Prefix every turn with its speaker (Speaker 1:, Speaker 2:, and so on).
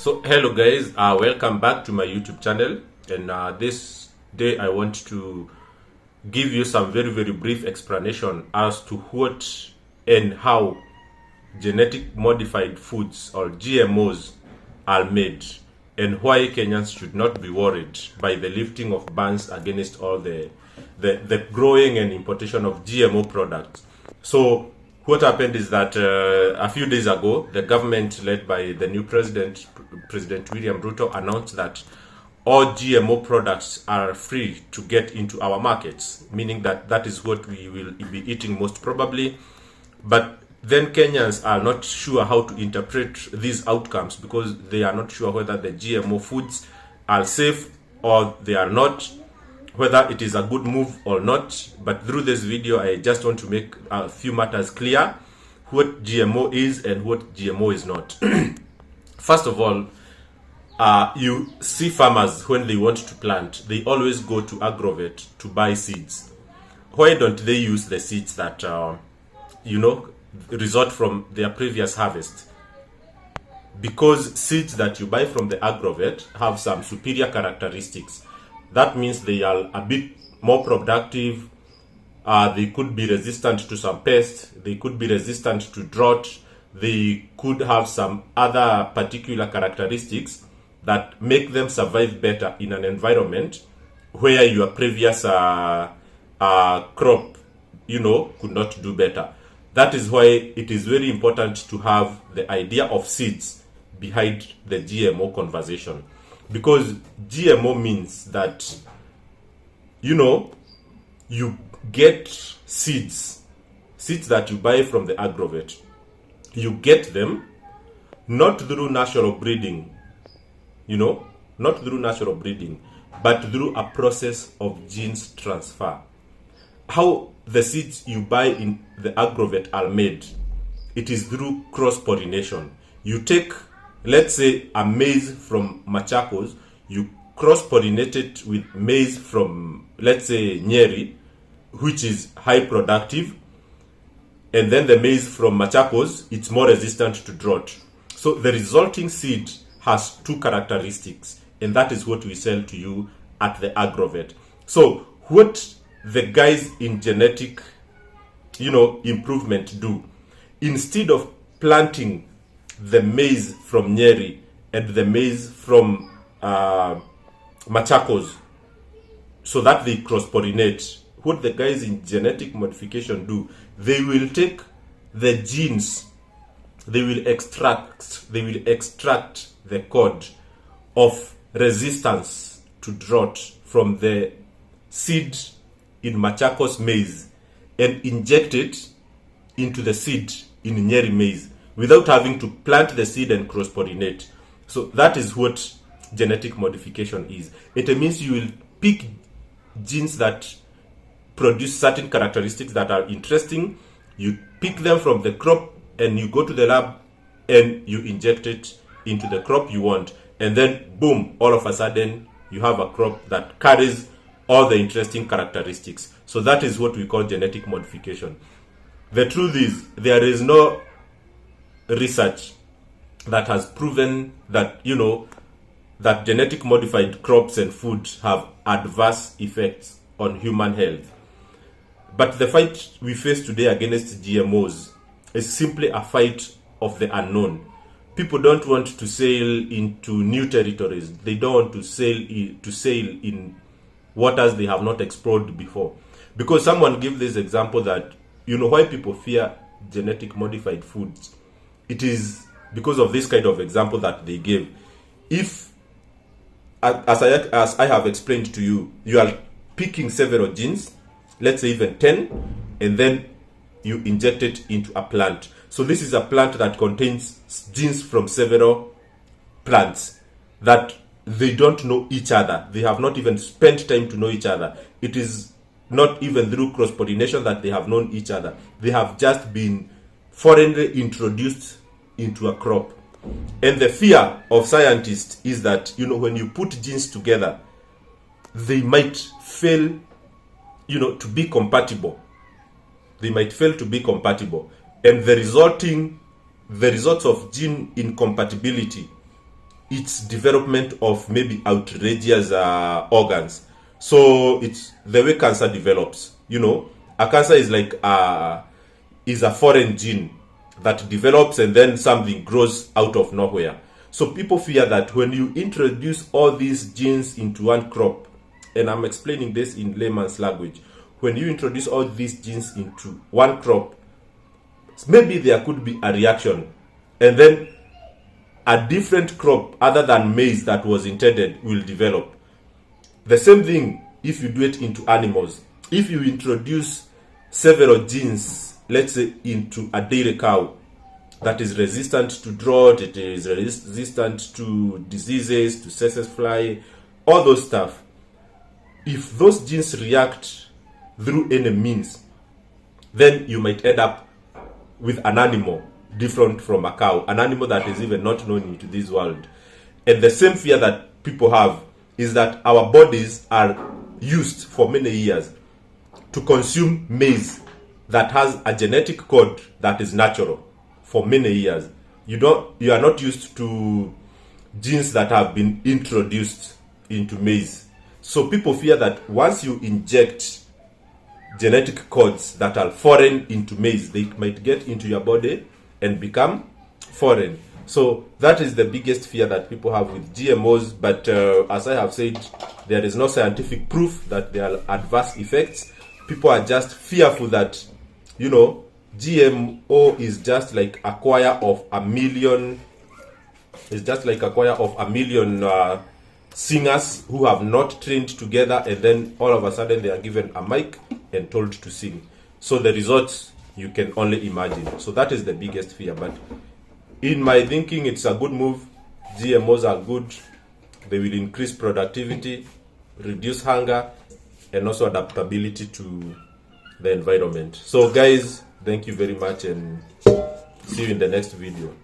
Speaker 1: So hello guys, welcome back to my YouTube channel, and this day I want to give you some very brief explanation as to what and how genetic modified foods or GMOs are made, and why Kenyans should not be worried by the lifting of bans against all the growing and importation of GMO products. So what happened is that a few days ago, the government led by the new president, President Willam Ruto, announced that all GMO products are free to get into our markets, meaning that that is what we will be eating most probably. But then Kenyans are not sure how to interpret these outcomes because they are not sure whether the GMO foods are safe or they are not, whether it is a good move or not. But through this video, I just want to make a few matters clear: what GMO is and what GMO is not. First of all, you see farmers, when they want to plant, they always go to Agrovet to buy seeds. Why don't they use the seeds that result from their previous harvest? Because seeds that you buy from the Agrovet have some superior characteristics. That means they are a bit more productive. They could be resistant to some pests. They could be resistant to drought. They could have some other particular characteristics that make them survive better in an environment where your previous crop, could not do better. That is why it is very important to have the idea of seeds behind the GMO conversation. Because GMO means that, you get seeds that you buy from the Agrovet. You get them not through natural breeding, not through natural breeding, but through a process of genes transfer. How the seeds you buy in the Agrovet are made, it is through cross-pollination. You take, let's say, a maize from Machakos, you cross-pollinate it with maize from, let's say, Nyeri, which is high productive, and then the maize from Machakos, it's more resistant to drought. So the resulting seed has two characteristics, and that is what we sell to you at the Agrovet. So what the guys in genetic, improvement do, instead of planting the maize from Nyeri and the maize from Machakos so that they cross-pollinate, what the guys in genetic modification do, they will take the genes, they will extract the code of resistance to drought from the seed in Machakos maize and inject it into the seed in Nyeri maize without having to plant the seed and cross-pollinate. So that is what genetic modification is. It means you will pick genes that produce certain characteristics that are interesting. You pick them from the crop and you go to the lab and you inject it into the crop you want. And then, boom, all of a sudden, you have a crop that carries all the interesting characteristics. So that is what we call genetic modification. The truth is, there is no research that has proven that, that genetic modified crops and foods have adverse effects on human health. But the fight we face today against GMOs is simply a fight of the unknown. People don't want to sail into new territories. They don't want to sail in waters they have not explored before. Because someone gave this example that, why people fear genetic modified foods. It is because of this kind of example that they gave. If, as I have explained to you, you are picking several genes, let's say even 10, and then you inject it into a plant. So this is a plant that contains genes from several plants that they don't know each other. They have not even spent time to know each other. It is not even through cross-pollination that they have known each other. They have just been foreignly introduced into a crop. And the fear of scientists is that, when you put genes together, they might fail, to be compatible. They might fail to be compatible. And the results of gene incompatibility its development of maybe outrageous organs. So it's the way cancer develops. You know, a cancer is like is a foreign gene that develops and then something grows out of nowhere. So people fear that when you introduce all these genes into one crop, and I'm explaining this in layman's language, when you introduce all these genes into one crop, maybe there could be a reaction, and then a different crop other than maize that was intended will develop. The same thing if you do it into animals. If you introduce several genes, let's say into a dairy cow that is resistant to drought, it is resistant to diseases, to sesame fly, all those stuff. If those genes react through any means, then you might end up with an animal different from a cow, an animal that is even not known into this world. And the same fear that people have is that our bodies are used for many years to consume maize that has a genetic code that is natural for many years. You are not used to genes that have been introduced into maize. So people fear that once you inject genetic codes that are foreign into maize, they might get into your body and become foreign. So that is the biggest fear that people have with GMOs. But as I have said, there is no scientific proof that there are adverse effects. People are just fearful that, you know, GMO is just like a choir of a million. It's just like a choir of a million singers who have not trained together, and then all of a sudden they are given a mic and told to sing. So the results you can only imagine. So that is the biggest fear. But in my thinking, it's a good move. GMOs are good. They will increase productivity, reduce hunger, and also adaptability to the environment. So guys, thank you very much, and see you in the next video.